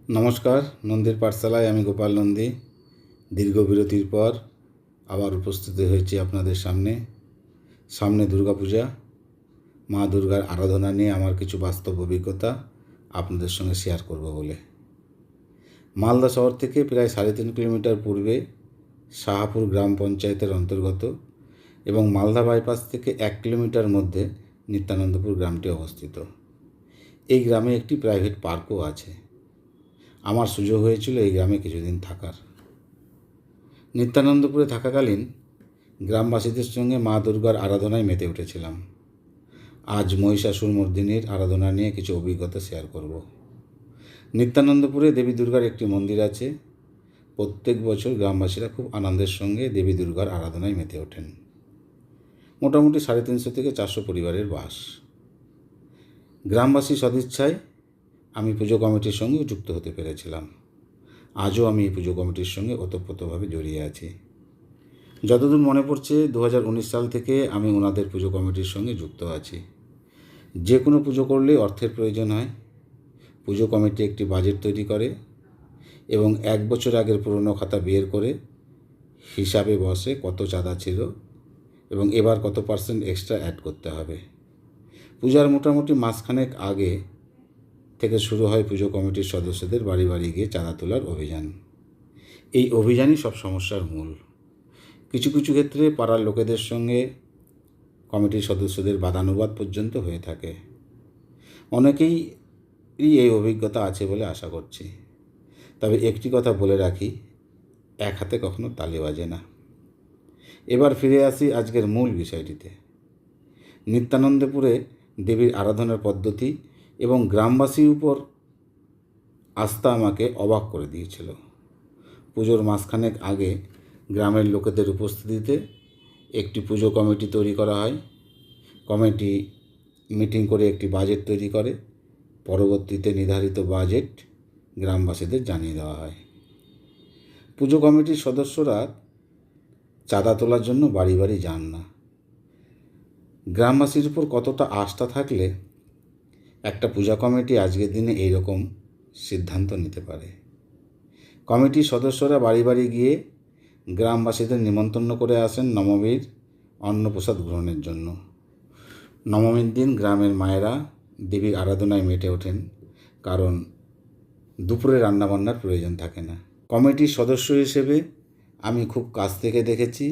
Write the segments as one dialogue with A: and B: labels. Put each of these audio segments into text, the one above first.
A: নমস্কার। নন্দীর পাঠশালায় আমি গোপাল নন্দী দীর্ঘ বিরতির পর আবার উপস্থিত হয়েছি আপনাদের সামনে দুর্গাপূজা। মা দুর্গার আরাধনা নিয়ে আমার কিছু বাস্তব অভিজ্ঞতা আপনাদের সঙ্গে শেয়ার করব বলে। মালদা শহর থেকে প্রায় 3.5 কিলোমিটার পূর্বে শাহাপুর গ্রাম পঞ্চায়েতের অন্তর্গত এবং মালদা বাইপাস থেকে 1 কিলোমিটার মধ্যে নিত্যানন্দপুর গ্রামটি অবস্থিত। এই গ্রামে একটি প্রাইভেট পার্কও আছে। আমার সুযোগ হয়েছিল এই গ্রামে কিছুদিন থাকার। নিত্যানন্দপুরে থাকাকালীন গ্রামবাসীদের সঙ্গে মা দুর্গার আরাধনায় মেতে উঠেছিলাম। আজ মহিষাসুর মর্দিনীর আরাধনা নিয়ে কিছু অভিজ্ঞতা শেয়ার করব। নিত্যানন্দপুরে দেবী দুর্গার একটি মন্দির আছে। প্রত্যেক বছর গ্রামবাসীরা খুব আনন্দের সঙ্গে দেবী দুর্গার আরাধনায় মেতে ওঠেন। মোটামুটি 350 থেকে 400 পরিবারের বাস। গ্রামবাসী সদিচ্ছায় আমি পুজো কমিটির সঙ্গে যুক্ত হতে পেরেছিলাম। আজও আমি এই পুজো কমিটির সঙ্গে ওতপ্রোতভাবে জড়িয়ে আছি। যতদূর মনে পড়ছে 2019 সাল থেকে আমি ওনাদের পুজো কমিটির সঙ্গে যুক্ত আছি। যে কোনো পুজো করলে অর্থের প্রয়োজন হয়। পুজো কমিটি একটি বাজেট তৈরি করে এবং 1 বছর আগের পুরনো খাতা বের করে হিসাবে বসে কত চাঁদা ছিল এবং এবার কত % এক্সট্রা অ্যাড করতে হবে। পূজার মোটামুটি মাসখানেক আগে থেকে শুরু হয় পুজো কমিটির সদস্যদের বাড়ি বাড়ি গিয়ে চাঁদা তোলার অভিযান। এই অভিযানই সব সমস্যার মূল। কিছু কিছু ক্ষেত্রে পাড়ার লোকেদের সঙ্গে কমিটির সদস্যদের বাদানুবাদ পর্যন্ত হয়ে থাকে। অনেকেই এই অভিজ্ঞতা আছে বলে আশা করছি। তবে একটি কথা বলে রাখি, এক হাতে কখনো তালি বাজে না। এবার ফিরে আসি আজকের মূল বিষয়টিতে। নিত্যানন্দপুরে দেবীর আরাধনার পদ্ধতি এবং গ্রামবাসীর উপর আস্থা আমাকে অবাক করে দিয়েছিল। পুজোর মাসখানেক আগে গ্রামের লোকেদের উপস্থিতিতে একটি পুজো কমিটি তৈরি করা হয়। কমিটি মিটিং করে একটি বাজেট তৈরি করে। পরবর্তীতে নির্ধারিত বাজেট গ্রামবাসীদের জানিয়ে দেওয়া হয়। পুজো কমিটির সদস্যরা চাঁদা তোলার জন্য বাড়ি বাড়ি যান না। গ্রামবাসীর উপর কতটা আস্থা থাকলে একটা পূজা কমিটি আজকের দিনে এইরকম সিদ্ধান্ত নিতে পারে। কমিটির সদস্যরা বাড়ি বাড়ি গিয়ে গ্রামবাসীদের নিমন্ত্রণ করে আসেন নবমীর অন্নপ্রসাদ গ্রহণের জন্য। নবমীর দিন গ্রামের মায়েরা দেবীর আরাধনায় মেতে ওঠেন, কারণ দুপুরে রান্নাবান্নার প্রয়োজন থাকে না। কমিটির সদস্য হিসেবে আমি খুব কাছ থেকে দেখেছি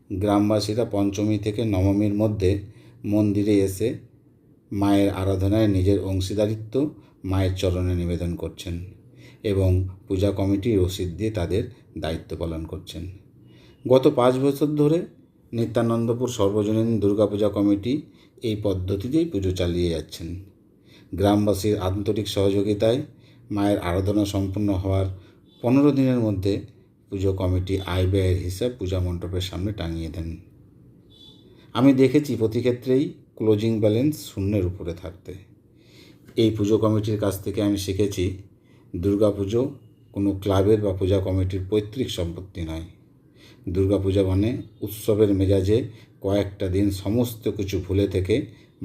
A: গ্রামবাসীরা পঞ্চমী থেকে নবমীর মধ্যে মন্দিরে এসে মায়ের আরাধনায় নিজের অংশীদারিত্ব মায়ের চরণে নিবেদন করছেন এবং পূজা কমিটি রসিদ দিয়ে তাদের দায়িত্ব পালন করছেন। গত 5 বছর ধরে নিত্যানন্দপুর সর্বজনীন দুর্গাপূজা কমিটি এই পদ্ধতিতেই পুজো চালিয়ে যাচ্ছেন। গ্রামবাসীর আন্তরিক সহযোগিতায় মায়ের আরাধনা সম্পন্ন হওয়ার 15 দিনের মধ্যে পুজো কমিটি আয় ব্যয়ের হিসাব পূজা মণ্ডপের সামনে টাঙিয়ে দেন। আমি দেখেছি প্রতি ক্ষেত্রেই ক্লোজিং ব্যালেন্স শূন্যের উপরে থাকতে। এই পুজো কমিটির কাছ থেকে আমি শিখেছি দুর্গাপুজো কোনো ক্লাবের বা পূজা কমিটির পৈতৃক সম্পত্তি নয়। দুর্গাপূজা মানে উৎসবের মেজাজে কয়েকটা দিন সমস্ত কিছু ভুলে থেকে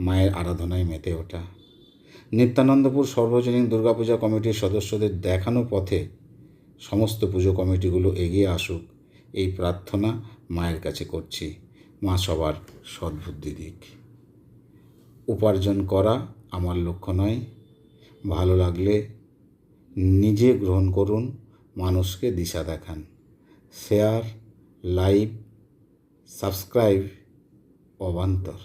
A: মায়ের আরাধনায় মেতে ওঠা। নিত্যানন্দপুর সর্বজনীন দুর্গাপূজা কমিটির সদস্যদের দেখানো পথে সমস্ত পুজো কমিটিগুলো এগিয়ে আসুক, এই প্রার্থনা মায়ের কাছে করছি। মা সবার সদ্বুদ্ধি দিক। উপার্জন করা আমার লক্ষ্য নয়। ভালো লাগলে নিজে গ্রহণ করুন, মানুষকে দিশা দেখান। শেয়ার, লাইক, সাবস্ক্রাইব অবান্তর।